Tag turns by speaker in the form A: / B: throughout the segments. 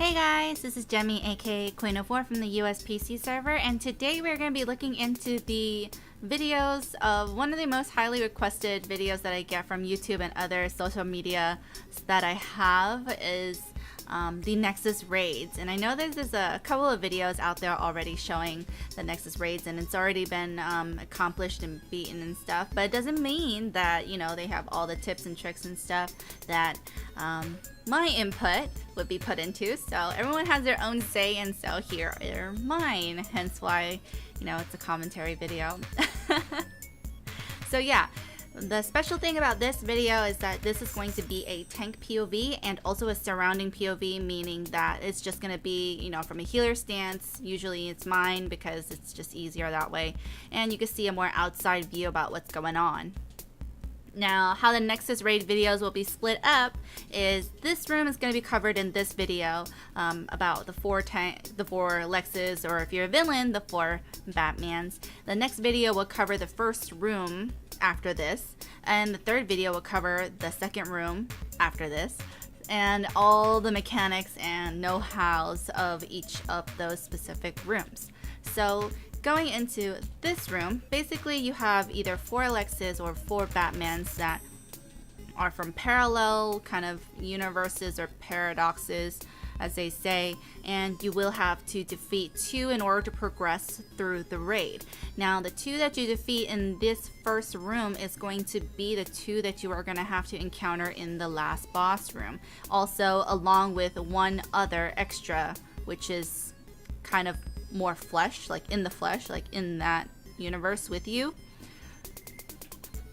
A: Hey guys, this is Jemmy aka Queen of War from the US PC server, and today we're going to be looking into the videos of one of the most highly requested videos that I get from YouTube and other social media that I have is the Nexus raids. And I know there's a couple of videos out there already showing the Nexus raids, and it's already been accomplished and beaten and stuff, but it doesn't mean that, you know, they have all the tips and tricks and stuff that my input would be put into. So everyone has their own say, and so here are mine, hence why, you know, it's a commentary video. So yeah, the special thing about this video is that this is going to be a tank POV and also a surrounding POV, meaning that it's just going to be, you know, from a healer stance. Usually it's mine because it's just easier that way, and you can see a more outside view about what's going on. Now, how the Nexus raid videos will be split up is this room is going to be covered in this video about the four Lexes, or if you're a villain, the 4 Batmans. The next video will cover the first room after this, and the third video will cover the second room after this, and all the mechanics and know-hows of each of those specific rooms. So going into this room, basically you have either 4 Lexes or 4 Batmans that are from parallel kind of universes or paradoxes, as they say, and you will have to defeat 2 in order to progress through the raid. Now, the 2 that you defeat in this first room is going to be the 2 that you are going to have to encounter in the last boss room. Also, along with 1 other extra, which is kind of more flesh, like in the flesh, like in that universe with you.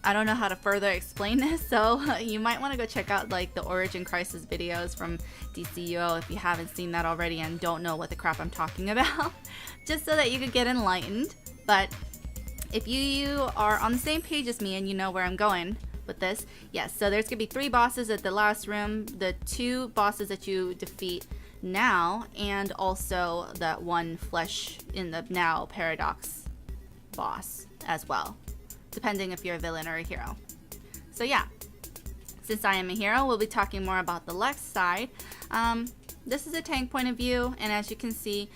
A: I don't know how to further explain this, so you might want to go check out like the Origin Crisis videos from DCUO if you haven't seen that already and don't know what the crap I'm talking about, just so that you could get enlightened. But if you are on the same page as me and you know where I'm going with this, yes, so there's gonna be 3 bosses at the last room, the 2 bosses that you defeat now, and also that 1 flesh in the now paradox boss as well, depending if you're a villain or a hero. So yeah, since I am a hero, we'll be talking more about the Lex side. This is a tank point of view, and as you can see,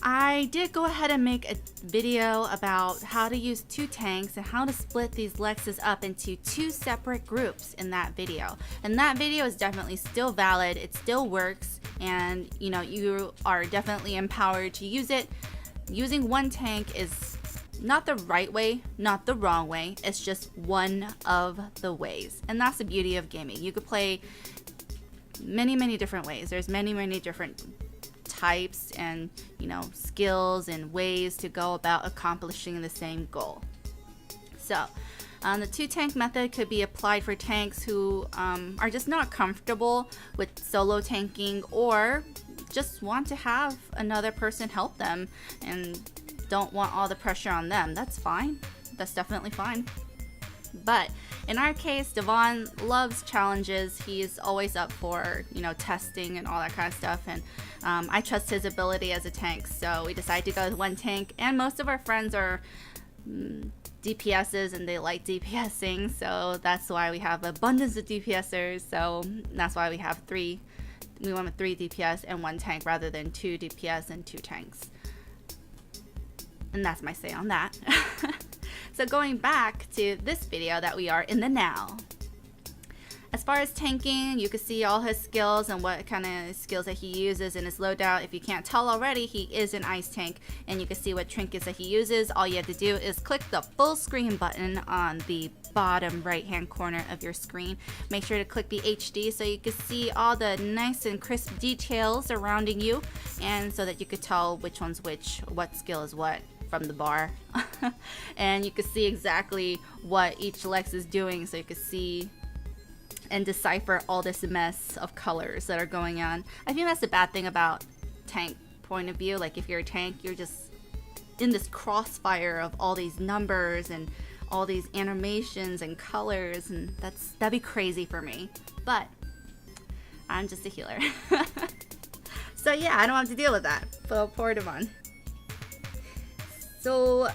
A: I did go ahead and make a video about how to use 2 tanks and how to split these Lexes up into 2 separate groups in that video. And that video is definitely still valid, it still works, and you know, you are definitely empowered to use it. Using 1 tank is not the right way, not the wrong way, it's just one of the ways. And that's the beauty of gaming. You could play many different ways. There's many different types and, you know, skills and ways to go about accomplishing the same goal. So the 2 tank method could be applied for tanks who are just not comfortable with solo tanking, or just want to have another person help them and don't want all the pressure on them. That's fine, that's definitely fine. But in our case, Devon loves challenges. He's always up for, you know, testing and all that kind of stuff, and I trust his ability as a tank, so we decided to go with 1 tank. And most of our friends are DPSs and they like DPSing, so that's why we have abundance of DPSers. So that's why we have 3. We went with 3 DPS and 1 tank rather than 2 DPS and 2 tanks. And that's my say on that. So going back to this video that we are in the now. As far as tanking, you can see all his skills and what kind of skills that he uses in his loadout. If you can't tell already, he is an ice tank, and you can see what trinkets that he uses. All you have to do is click the full screen button on the bottom right hand corner of your screen. Make sure to click the HD so you can see all the nice and crisp details surrounding you, and so that you could tell which one's which, what skill is what from the bar. And you can see exactly what each Lex is doing, so you can see and decipher all this mess of colors that are going on. I think that's the bad thing about tank point of view. Like, if you're a tank, you're just in this crossfire of all these numbers and all these animations and colors, and that'd be crazy for me. But I'm just a healer. So yeah, I don't have to deal with that. So poor Devon. So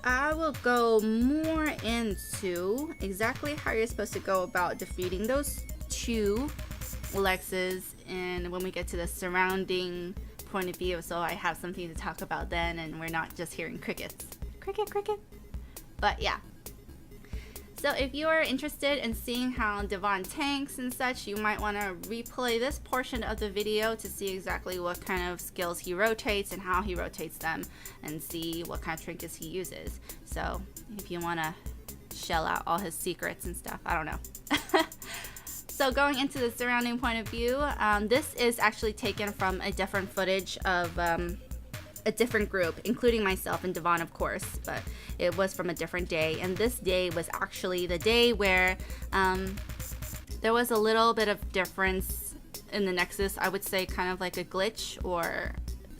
A: I will go more into exactly how you're supposed to go about defeating those 2 Lexus and when we get to the surrounding point of view, so I have something to talk about then and we're not just hearing crickets. Cricket, cricket. But yeah. So if you are interested in seeing how Devon tanks and such, you might want to replay this portion of the video to see exactly what kind of skills he rotates and how he rotates them and see what kind of trinkets he uses. So if you want to shell out all his secrets and stuff, I don't know. So going into the surrounding point of view, this is actually taken from a different footage of a different group, including myself and Devon, of course, but it was from a different day. And this day was actually the day where there was a little bit of difference in the Nexus. I would say kind of like a glitch or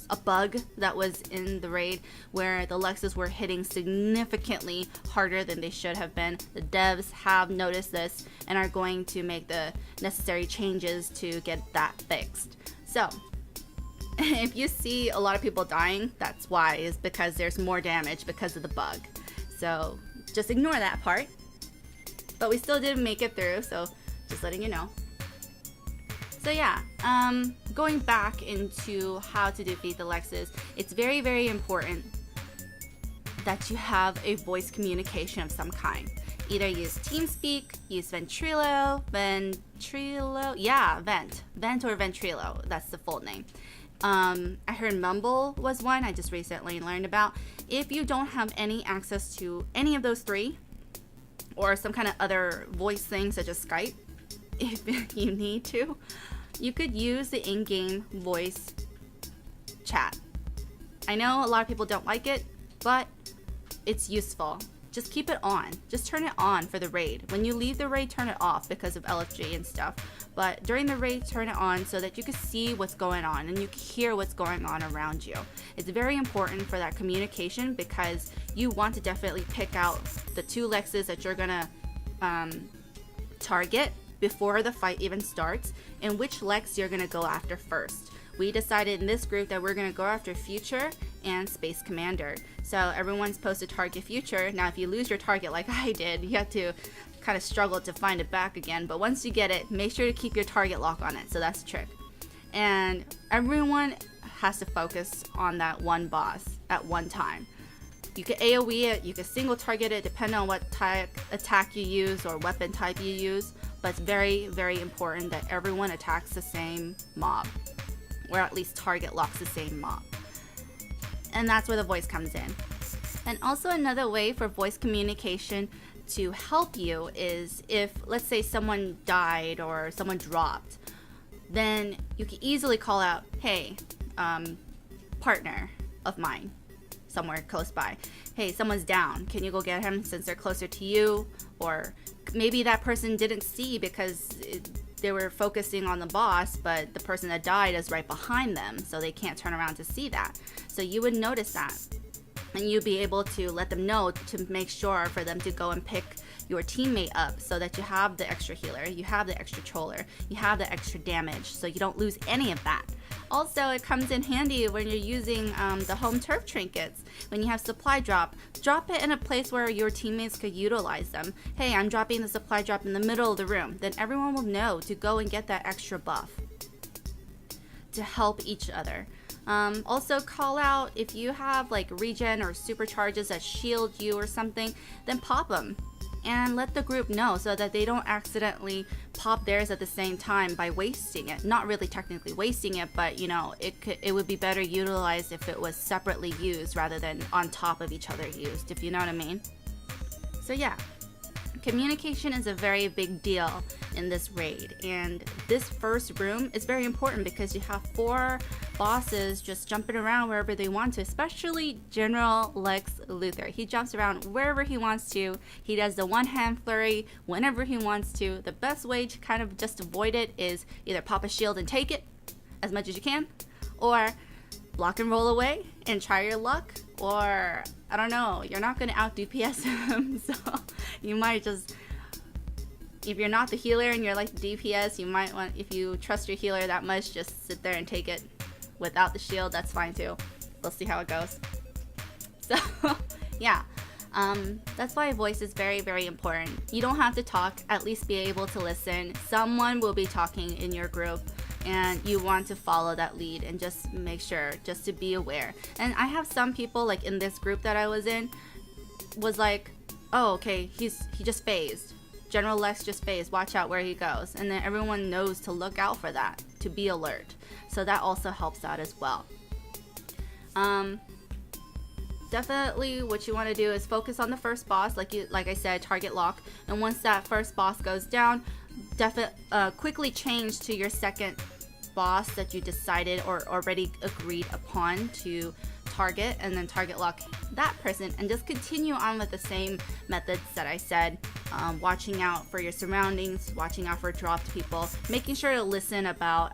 A: a bug that was in the raid where the Lexus were hitting significantly harder than they should have been. The devs have noticed this and are going to make the necessary changes to get that fixed. So if you see a lot of people dying, that's why, is because there's more damage because of the bug. So just ignore that part. But we still did make it through, so just letting you know. So yeah, going back into how to defeat the Lexus, it's very, very important that you have a voice communication of some kind. Either use TeamSpeak, use Ventrilo, yeah, Vent or Ventrilo, that's the full name. I heard Mumble was one I just recently learned about. If you don't have any access to any of those three, or some kind of other voice thing such as Skype, if you need to, you could use the in-game voice chat. I know a lot of people don't like it, but it's useful. Just keep it on. Just turn it on for the raid. When you leave the raid, turn it off because of LFG and stuff. But during the raid, turn it on so that you can see what's going on and you can hear what's going on around you. It's very important for that communication because you want to definitely pick out the two Lexus that you're gonna target before the fight even starts and which Lex you're gonna go after first. We decided in this group that we're gonna go after Future and Space Commander. So everyone's supposed to target Future. Now if you lose your target like I did, you have to kind of struggle to find it back again. But once you get it, make sure to keep your target lock on it. So that's the trick. And everyone has to focus on that one boss at one time. You can AoE it, you can single target it depending on what type attack you use or weapon type you use. But it's very, very important that everyone attacks the same mob, or at least target locks the same mob. And that's where the voice comes in. And also another way for voice communication to help you is if, let's say, someone died or someone dropped, then you can easily call out, hey, partner of mine somewhere close by. Hey, someone's down. Can you go get him since they're closer to you? Or maybe that person didn't see because they were focusing on the boss, but the person that died is right behind them, so they can't turn around to see that. So you would notice that, and you'd be able to let them know to make sure for them to go and pick your teammate up so that you have the extra healer, you have the extra troller, you have the extra damage, so you don't lose any of that. Also, it comes in handy when you're using the home turf trinkets. When you have supply drop it in a place where your teammates could utilize them. Hey, I'm dropping the supply drop in the middle of the room. Then everyone will know to go and get that extra buff to help each other. Also call out if you have like regen or supercharges that shield you or something, then pop them. And let the group know so that they don't accidentally pop theirs at the same time by wasting it. Not really technically wasting it, but you know, it would be better utilized if it was separately used rather than on top of each other used, if you know what I mean. So yeah, communication is a very big deal in this raid, and this first room is very important because you have 4 bosses just jumping around wherever they want to, especially General Lex Luthor. He jumps around wherever he wants to. He does the one-hand flurry whenever he wants to. The best way to kind of just avoid it is either pop a shield and take it as much as you can, or block and roll away and try your luck, or I don't know, you're not going to out DPS him, so you might just, if you're not the healer and you're like the DPS, you might want, if you trust your healer that much, just sit there and take it without the shield. That's fine too. We'll see how it goes. So yeah, That's why voice is very, very important. You don't have to talk, at least be able to listen. Someone will be talking in your group, and you want to follow that lead and just make sure, just to be aware. And I have some people, like in this group that I was in, was like, oh, okay, he just phased. General Lex just phased, watch out where he goes. And then everyone knows to look out for that, to be alert. So that also helps out as well. Definitely what you want to do is focus on the first boss, like I said, target lock. And once that first boss goes down, quickly change to your second boss that you decided or already agreed upon to target, and then target lock that person, and just continue on with the same methods that I said. Watching out for your surroundings, watching out for dropped people, making sure to listen about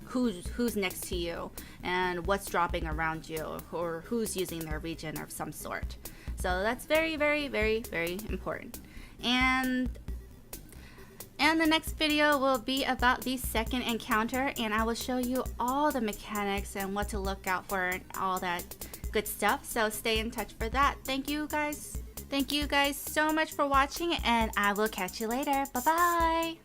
A: who's next to you and what's dropping around you, or who's using their region of some sort. So that's very, very, very, very important. And the next video will be about the second encounter, and I will show you all the mechanics and what to look out for and all that good stuff. So stay in touch for that. Thank you guys so much for watching, and I will catch you later. Bye bye.